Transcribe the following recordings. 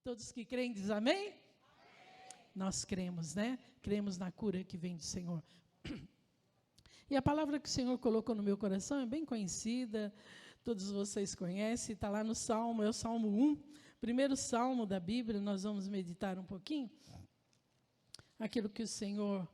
Todos que creem dizem amém? Amém? Nós cremos, né? Cremos na cura que vem do Senhor. E a palavra que o Senhor colocou no meu coração é bem conhecida, todos vocês conhecem, está lá no Salmo, é o Salmo 1, primeiro Salmo da Bíblia, nós vamos meditar um pouquinho. Aquilo que o Senhor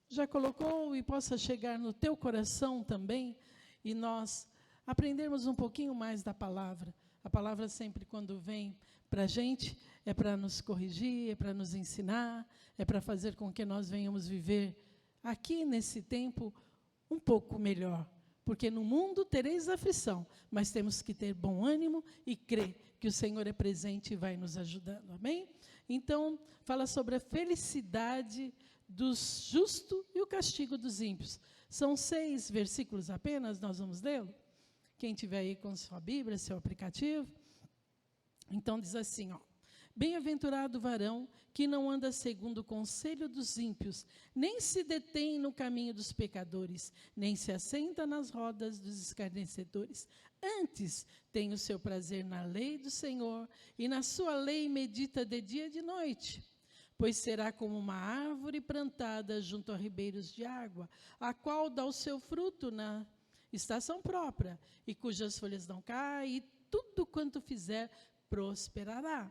já colocou e possa chegar no teu coração também, e nós aprendermos um pouquinho mais da palavra. A palavra sempre quando vem para a gente, é para nos corrigir, é para nos ensinar, é para fazer com que nós venhamos viver aqui nesse tempo um pouco melhor. Porque no mundo tereis aflição, mas temos que ter bom ânimo e crer que o Senhor é presente e vai nos ajudando. Amém? Então, fala sobre a felicidade do justo e o castigo dos ímpios. São 6 versículos apenas, nós vamos lê-lo. Quem tiver aí com sua Bíblia, seu aplicativo. Então, diz assim, ó. Bem-aventurado o varão que não anda segundo o conselho dos ímpios, nem se detém no caminho dos pecadores, nem se assenta nas rodas dos escarnecedores. Antes tem o seu prazer na lei do Senhor, e na sua lei medita de dia e de noite. Pois será como uma árvore plantada junto a ribeiros de água, a qual dá o seu fruto na estação própria, e cujas folhas não caem, e tudo quanto fizer prosperará.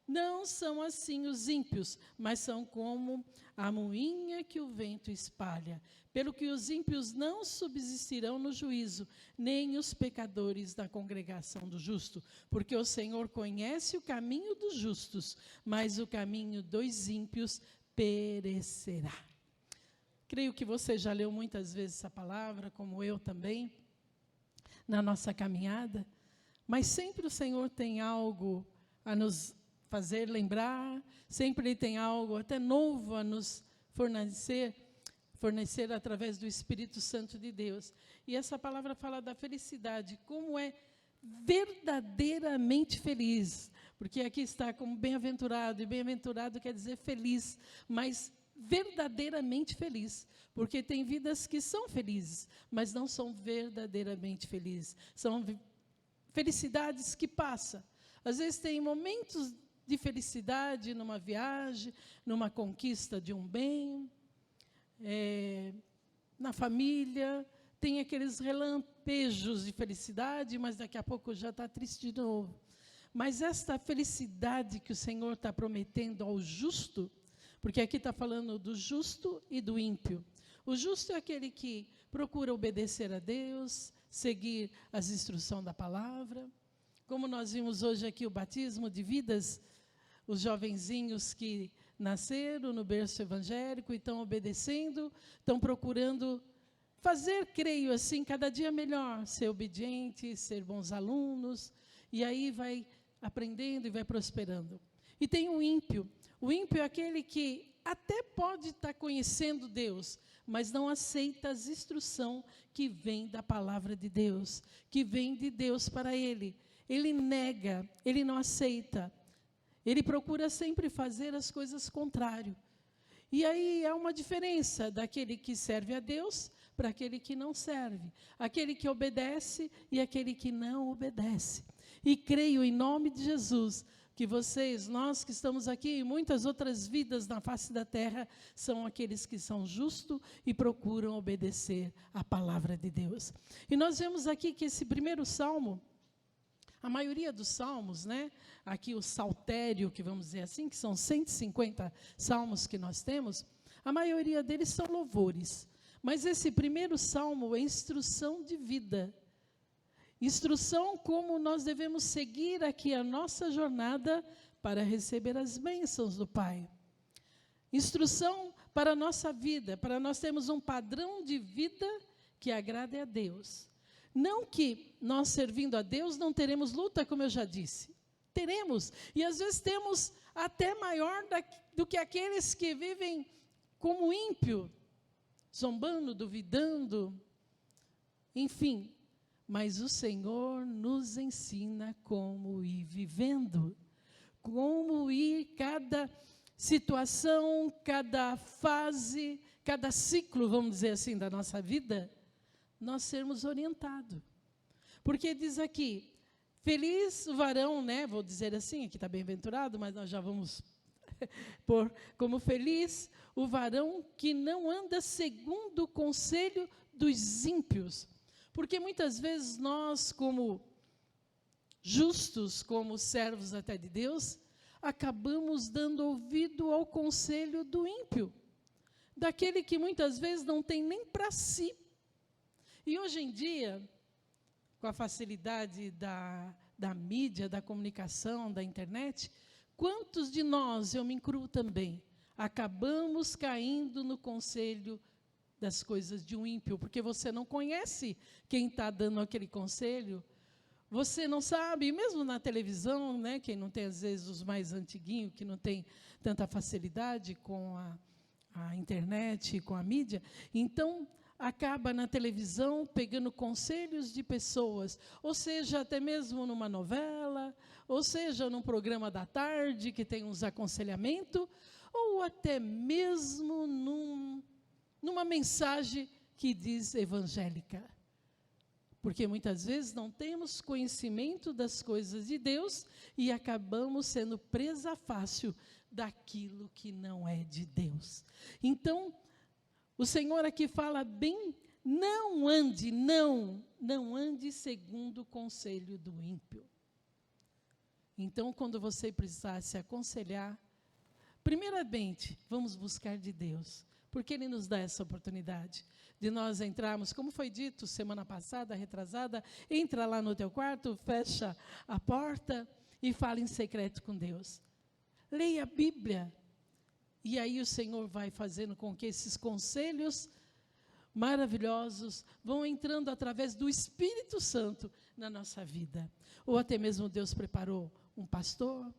Não são assim os ímpios, mas são como a moinha que o vento espalha. Pelo que os ímpios não subsistirão no juízo, nem os pecadores na congregação do justo. Porque o Senhor conhece o caminho dos justos, mas o caminho dos ímpios perecerá. Creio que você já leu muitas vezes essa palavra, como eu também, na nossa caminhada. Mas sempre o Senhor tem algo a nos fazer lembrar, sempre Ele tem algo até novo a nos fornecer através do Espírito Santo de Deus. E essa palavra fala da felicidade, como é verdadeiramente feliz. Porque aqui está como bem-aventurado, e bem-aventurado quer dizer feliz, mas verdadeiramente feliz. Porque tem vidas que são felizes, mas não são verdadeiramente felizes. São felicidades que passam. Às vezes tem momentos de felicidade numa viagem, numa conquista de um bem, na família, tem aqueles relampejos de felicidade, mas daqui a pouco já está triste de novo. Mas esta felicidade que o Senhor está prometendo ao justo, porque aqui está falando do justo e do ímpio. O justo é aquele que procura obedecer a Deus, seguir as instruções da palavra. Como nós vimos hoje aqui o batismo de vidas, os jovenzinhos que nasceram no berço evangélico e estão obedecendo, estão procurando fazer, creio assim, cada dia melhor, ser obediente, ser bons alunos, e aí vai aprendendo e vai prosperando. E tem o ímpio é aquele que até pode estar conhecendo Deus, mas não aceita as instruções que vêm da palavra de Deus, que vem de Deus para ele. Ele nega, ele não aceita. Ele procura sempre fazer as coisas contrário. E aí há uma diferença daquele que serve a Deus para aquele que não serve. Aquele que obedece e aquele que não obedece. E creio em nome de Jesus que vocês, nós que estamos aqui, e muitas outras vidas na face da terra, são aqueles que são justos e procuram obedecer à palavra de Deus. E nós vemos aqui que esse primeiro salmo, a maioria dos salmos, né, aqui o saltério, que vamos dizer assim, que são 150 salmos que nós temos, a maioria deles são louvores. Mas esse primeiro salmo é instrução de vida. Instrução como nós devemos seguir aqui a nossa jornada para receber as bênçãos do Pai. Instrução para a nossa vida, para nós termos um padrão de vida que agrade a Deus. Não que nós servindo a Deus não teremos luta, como eu já disse. Teremos, e às vezes temos até maior do que aqueles que vivem como ímpio, zombando, duvidando, enfim. Mas o Senhor nos ensina como ir vivendo, como ir cada situação, cada fase, cada ciclo, vamos dizer assim, da nossa vida, nós sermos orientados. Porque diz aqui, Feliz o varão, né? Vou dizer assim, aqui está bem-aventurado, mas nós já vamos pôr como feliz o varão que não anda segundo o conselho dos ímpios. Porque muitas vezes nós, como justos, como servos até de Deus, acabamos dando ouvido ao conselho do ímpio, daquele que muitas vezes não tem nem para si. E hoje em dia, com a facilidade da mídia, da comunicação, da internet, quantos de nós, eu me incluo também, acabamos caindo no conselho das coisas de um ímpio, porque você não conhece quem está dando aquele conselho, você não sabe, mesmo na televisão, né, quem não tem, às vezes, os mais antiguinhos, que não tem tanta facilidade com a internet, com a mídia, então acaba na televisão pegando conselhos de pessoas, ou seja, até mesmo numa novela, ou seja, num programa da tarde que tem uns aconselhamentos, ou até mesmo numa mensagem que diz evangélica. Porque muitas vezes não temos conhecimento das coisas de Deus e acabamos sendo presa fácil daquilo que não é de Deus. Então, o Senhor aqui fala bem, não ande segundo o conselho do ímpio. Então, quando você precisar se aconselhar, primeiramente, vamos buscar de Deus, porque Ele nos dá essa oportunidade de nós entrarmos, como foi dito semana passada, retrasada, entra lá no teu quarto, fecha a porta e fala em secreto com Deus. Leia a Bíblia. E aí o Senhor vai fazendo com que esses conselhos maravilhosos vão entrando através do Espírito Santo na nossa vida. Ou até mesmo Deus preparou um pastor,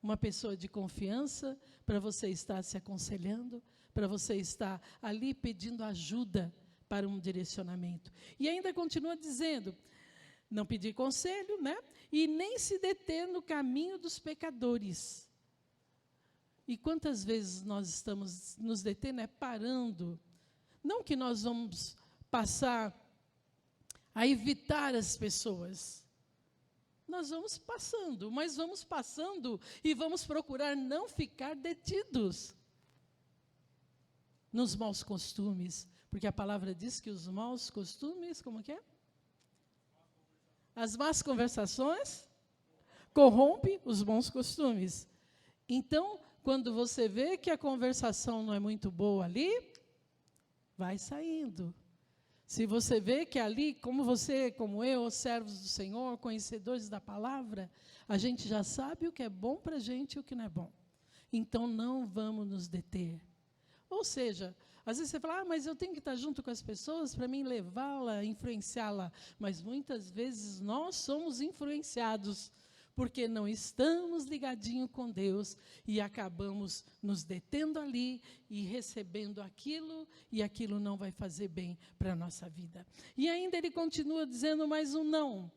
uma pessoa de confiança, para você estar se aconselhando, para você estar ali pedindo ajuda para um direcionamento. E ainda continua dizendo, não pedir conselho, né? E nem se deter no caminho dos pecadores. E quantas vezes nós estamos nos detendo, parando. Não que nós vamos passar a evitar as pessoas. Nós vamos passando, mas vamos passando e vamos procurar não ficar detidos nos maus costumes. Porque a palavra diz que os maus costumes, como que é? As más conversações corrompem os bons costumes. Então, quando você vê que a conversação não é muito boa ali, vai saindo. Se você vê que ali, como você, como eu, servos do Senhor, conhecedores da palavra, a gente já sabe o que é bom para a gente e o que não é bom. Então, não vamos nos deter. Ou seja, às vezes você fala, mas eu tenho que estar junto com as pessoas para mim levá-la, influenciá-la. Mas muitas vezes nós somos influenciados porque não estamos ligadinhos com Deus e acabamos nos detendo ali e recebendo aquilo, e aquilo não vai fazer bem para a nossa vida. E ainda ele continua dizendo mais um não.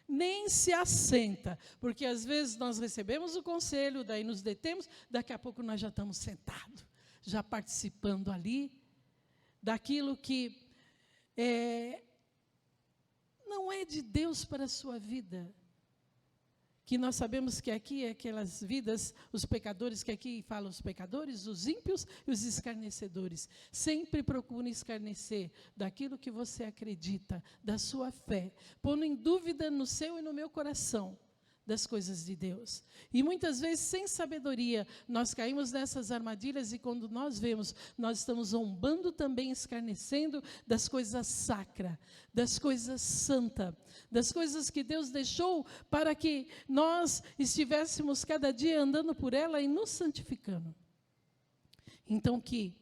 Nem se assenta, porque às vezes nós recebemos o conselho, daí nos detemos, daqui a pouco nós já estamos sentados, já participando ali daquilo que não é de Deus para a sua vida. Que nós sabemos que aqui é aquelas vidas, os pecadores, que aqui falam os pecadores, os ímpios e os escarnecedores. Sempre procurem escarnecer daquilo que você acredita, da sua fé, pondo em dúvida no seu e no meu coração das coisas de Deus. E muitas vezes, sem sabedoria, nós caímos nessas armadilhas e quando nós vemos, nós estamos zombando também, escarnecendo das coisas sacras, das coisas santas, das coisas que Deus deixou para que nós estivéssemos cada dia andando por ela e nos santificando. Então que,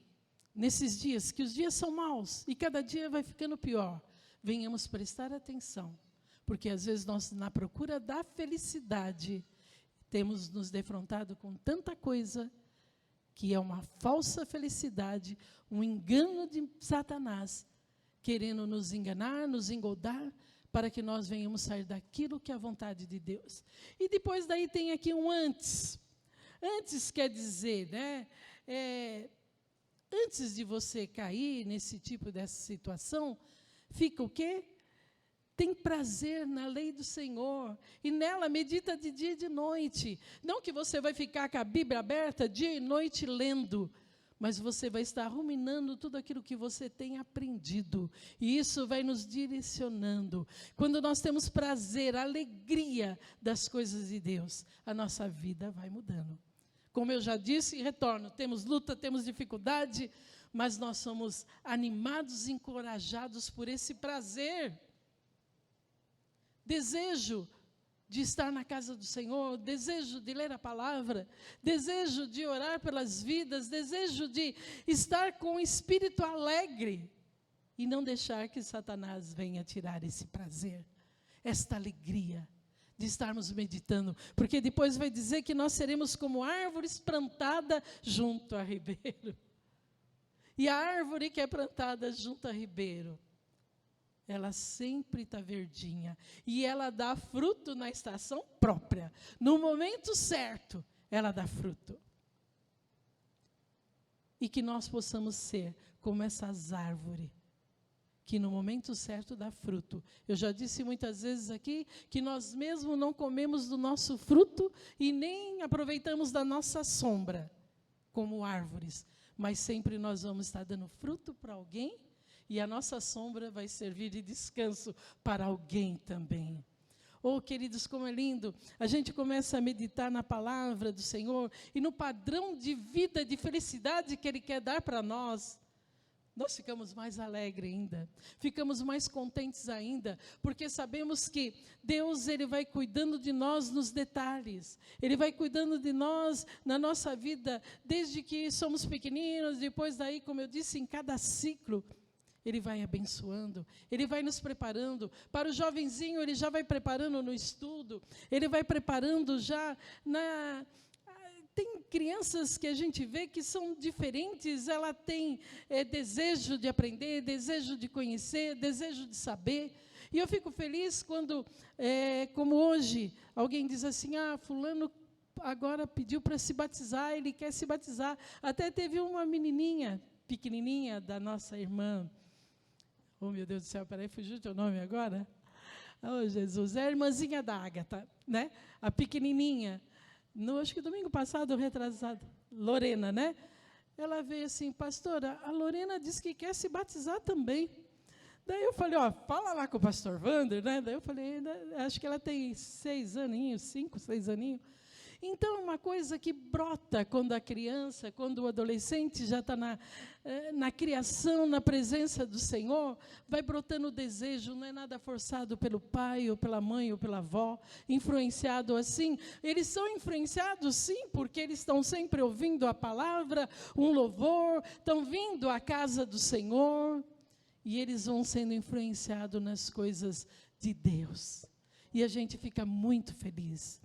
nesses dias, que os dias são maus e cada dia vai ficando pior, venhamos prestar atenção. Porque às vezes nós, na procura da felicidade, temos nos defrontado com tanta coisa que é uma falsa felicidade, um engano de Satanás, querendo nos enganar, nos engodar, para que nós venhamos sair daquilo que é a vontade de Deus. E depois daí tem aqui um antes. Antes quer dizer, né? Antes de você cair nesse tipo dessa situação, fica o quê? tem prazer na lei do Senhor, e nela medita de dia e de noite. Não que você vai ficar com a Bíblia aberta dia e noite lendo, mas você vai estar ruminando tudo aquilo que você tem aprendido, e isso vai nos direcionando. Quando nós temos prazer, alegria das coisas de Deus, a nossa vida vai mudando. Como eu já disse e retorno, temos luta, temos dificuldade, mas nós somos animados e encorajados por esse prazer. Desejo de estar na casa do Senhor, desejo de ler a palavra, desejo de orar pelas vidas, desejo de estar com o espírito alegre e não deixar que Satanás venha tirar esse prazer, esta alegria de estarmos meditando, porque depois vai dizer que nós seremos como árvores plantadas junto a ribeiro. E a árvore que é plantada junto a ribeiro, ela sempre está verdinha, e ela dá fruto na estação própria, no momento certo, ela dá fruto. E que nós possamos ser como essas árvores, que no momento certo dá fruto. Eu já disse muitas vezes aqui, que nós mesmos não comemos do nosso fruto, e nem aproveitamos da nossa sombra, como árvores, mas sempre nós vamos estar dando fruto para alguém, e a nossa sombra vai servir de descanso para alguém também. Oh, queridos, como é lindo, a gente começa a meditar na palavra do Senhor, e no padrão de vida, de felicidade que Ele quer dar para nós. Nós ficamos mais alegres ainda, ficamos mais contentes ainda, porque sabemos que Deus, Ele vai cuidando de nós nos detalhes, Ele vai cuidando de nós na nossa vida, desde que somos pequeninos, depois daí, como eu disse, em cada ciclo, Ele vai abençoando, Ele vai nos preparando. Para o jovenzinho, Ele já vai preparando no estudo, Ele vai preparando já na... Tem crianças que a gente vê que são diferentes, ela tem desejo de aprender, desejo de conhecer, desejo de saber. E eu fico feliz quando, como hoje, alguém diz assim, fulano agora pediu para se batizar, ele quer se batizar. Até teve uma menininha, pequenininha, da nossa irmã. Oh, meu Deus do céu, peraí, fugiu o teu nome agora? Oh, Jesus, é a irmãzinha da Ágata, né? A pequenininha. Acho que domingo passado, retrasado, Lorena, né? Ela veio assim, pastora, a Lorena disse que quer se batizar também. Daí eu falei, fala lá com o pastor Wander, né? Daí eu falei, acho que ela tem 6 aninhos, 5, 6 aninhos. Então, é uma coisa que brota quando a criança, quando o adolescente já está na criação, na presença do Senhor, vai brotando o desejo, não é nada forçado pelo pai, ou pela mãe, ou pela avó, influenciado assim. Eles são influenciados, sim, porque eles estão sempre ouvindo a palavra, um louvor, estão vindo à casa do Senhor, e eles vão sendo influenciados nas coisas de Deus. E a gente fica muito feliz.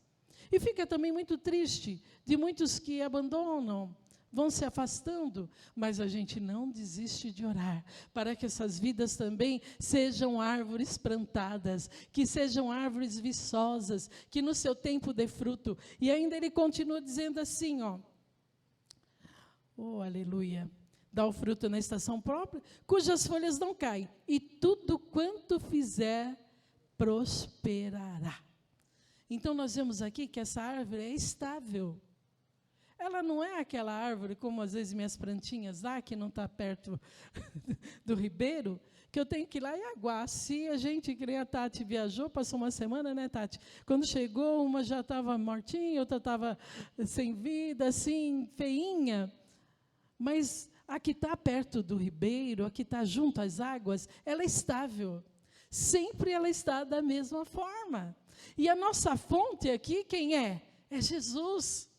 E fica também muito triste de muitos que abandonam, vão se afastando, mas a gente não desiste de orar, para que essas vidas também sejam árvores plantadas, que sejam árvores viçosas, que no seu tempo dê fruto. E ainda ele continua dizendo assim, oh, aleluia, dá o fruto na estação própria, cujas folhas não caem, e tudo quanto fizer, prosperará. Então, nós vemos aqui que essa árvore é estável. Ela não é aquela árvore, como às vezes minhas plantinhas lá, que não está perto do ribeiro, que eu tenho que ir lá e aguar. Se a gente, que nem a Tati viajou, passou uma semana, né, Tati? Quando chegou, uma já estava mortinha, outra estava sem vida, assim, feinha. Mas a que está perto do ribeiro, a que está junto às águas, ela é estável. Sempre ela está da mesma forma. E a nossa fonte aqui, quem é? É Jesus.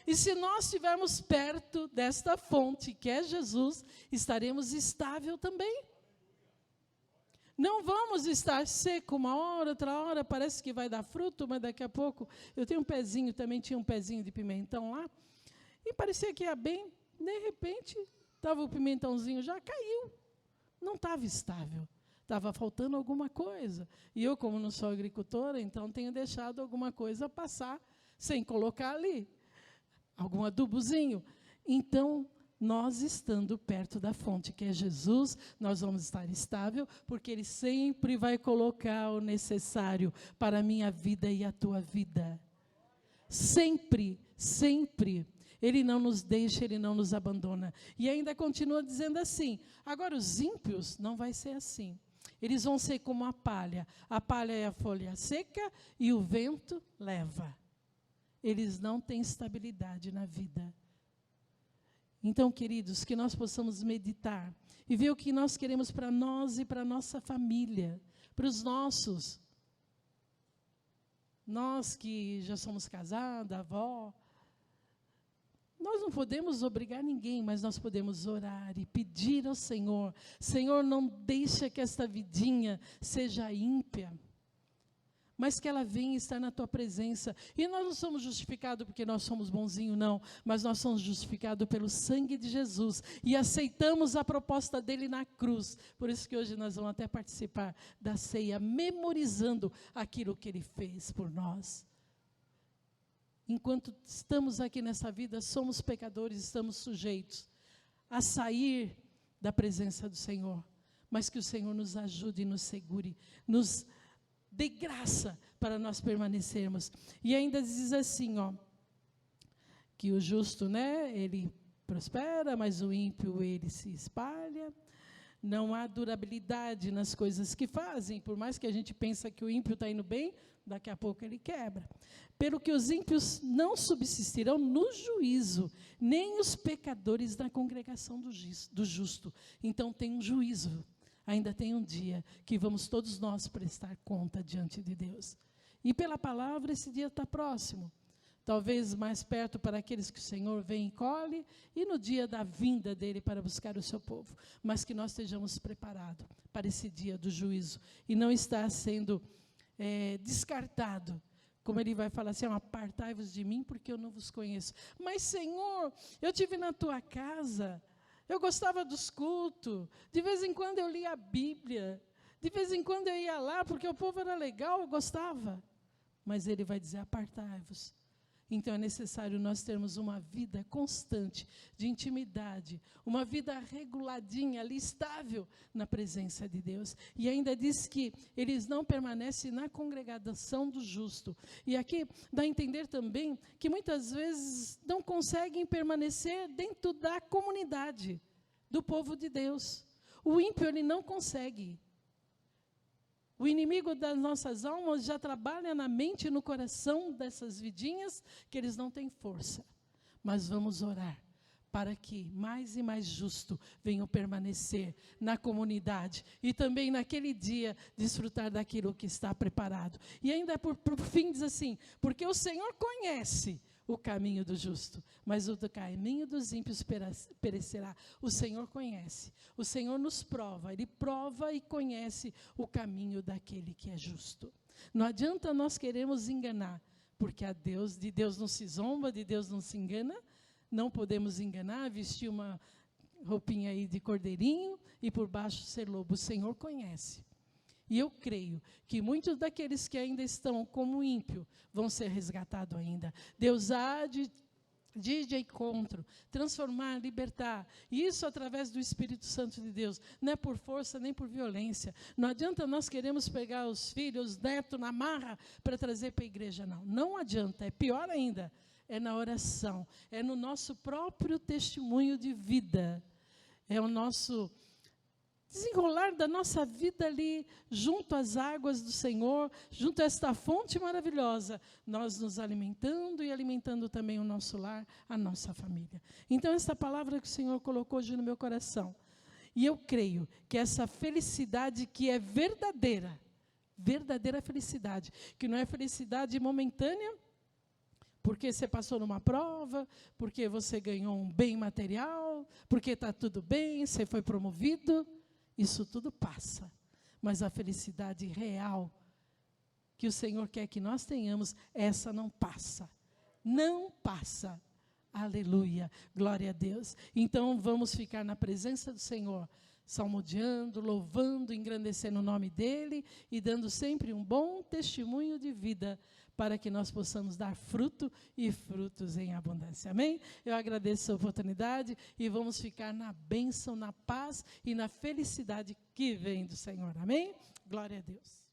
E se nós estivermos perto desta fonte, que é Jesus, estaremos estável também. Não vamos estar seco uma hora, outra hora, parece que vai dar fruto, mas daqui a pouco, eu tenho um pezinho, também tinha um pezinho de pimentão lá, e parecia que ia bem, de repente, estava o pimentãozinho, já caiu, não estava estável. Estava faltando alguma coisa. E eu, como não sou agricultora, então tenho deixado alguma coisa passar, sem colocar ali. Algum adubozinho. Então, nós estando perto da fonte, que é Jesus, nós vamos estar estável, porque Ele sempre vai colocar o necessário para a minha vida e a tua vida. Sempre, sempre. Ele não nos deixa, Ele não nos abandona. E ainda continua dizendo assim, agora os ímpios não vai ser assim. Eles vão ser como a palha. A palha é a folha seca e o vento leva. Eles não têm estabilidade na vida. Então, queridos, que nós possamos meditar e ver o que nós queremos para nós e para a nossa família, para os nossos. Nós que já somos casados, avó, nós não podemos obrigar ninguém, mas nós podemos orar e pedir ao Senhor, Senhor, não deixa que esta vidinha seja ímpia, mas que ela venha estar na tua presença. E nós não somos justificados porque nós somos bonzinhos, não, mas nós somos justificados pelo sangue de Jesus e aceitamos a proposta dele na cruz. Por isso que hoje nós vamos até participar da ceia, memorizando aquilo que ele fez por nós. Enquanto estamos aqui nessa vida, somos pecadores, estamos sujeitos a sair da presença do Senhor, mas que o Senhor nos ajude e nos segure, nos dê graça para nós permanecermos. E ainda diz assim, ó, que o justo, né, ele prospera, mas o ímpio, ele se espalha. Não há durabilidade nas coisas que fazem, por mais que a gente pense que o ímpio está indo bem, daqui a pouco ele quebra. Pelo que os ímpios não subsistirão no juízo, nem os pecadores na congregação do justo. Então tem um juízo. Ainda tem um dia que vamos todos nós prestar conta diante de Deus. E pela palavra, esse dia está próximo. Talvez mais perto para aqueles que o Senhor vem e colhe, e no dia da vinda dEle para buscar o seu povo. Mas que nós estejamos preparados para esse dia do juízo. E não estar sendo descartado. Como ele vai falar assim, apartai-vos de mim, porque eu não vos conheço. Mas, Senhor, eu estive na tua casa. Eu gostava dos cultos, de vez em quando eu lia a Bíblia, de vez em quando eu ia lá, porque o povo era legal, eu gostava. Mas ele vai dizer, apartai-vos. Então é necessário nós termos uma vida constante, de intimidade, uma vida reguladinha, ali, estável na presença de Deus. E ainda diz que eles não permanecem na congregação do justo. E aqui dá a entender também que muitas vezes não conseguem permanecer dentro da comunidade do povo de Deus. O ímpio, ele não consegue. O inimigo das nossas almas já trabalha na mente e no coração dessas vidinhas que eles não têm força. Mas vamos orar para que mais e mais justos venham permanecer na comunidade e também naquele dia desfrutar daquilo que está preparado. E ainda por fim diz assim, porque o Senhor conhece o caminho do justo, mas o caminho dos ímpios perecerá. O Senhor conhece, o Senhor nos prova, Ele prova e conhece o caminho daquele que é justo. Não adianta nós queremos enganar, porque de Deus não se zomba, de Deus não se engana, não podemos enganar, vestir uma roupinha aí de cordeirinho e por baixo ser lobo. O Senhor conhece. E eu creio que muitos daqueles que ainda estão como ímpio vão ser resgatados ainda. Deus há de encontro, transformar, libertar. E isso através do Espírito Santo de Deus. Não é por força nem por violência. Não adianta nós queremos pegar os filhos, os netos na marra para trazer para a igreja, não. Não adianta, é pior ainda. É na oração, é no nosso próprio testemunho de vida. É o nosso desenrolar da nossa vida ali, junto às águas do Senhor, junto a esta fonte maravilhosa, nós nos alimentando e alimentando também o nosso lar, a nossa família. Então, esta palavra que o Senhor colocou hoje no meu coração, e eu creio que essa felicidade que é verdadeira, verdadeira felicidade, que não é felicidade momentânea, porque você passou numa prova, porque você ganhou um bem material, porque está tudo bem, você foi promovido. Isso tudo passa. Mas a felicidade real que o Senhor quer que nós tenhamos, essa não passa. Não passa. Aleluia. Glória a Deus. Então vamos ficar na presença do Senhor, salmodiando, louvando, engrandecendo o nome dele e dando sempre um bom testemunho de vida para que nós possamos dar fruto e frutos em abundância. Amém? Eu agradeço a oportunidade e vamos ficar na bênção, na paz e na felicidade que vem do Senhor. Amém? Glória a Deus.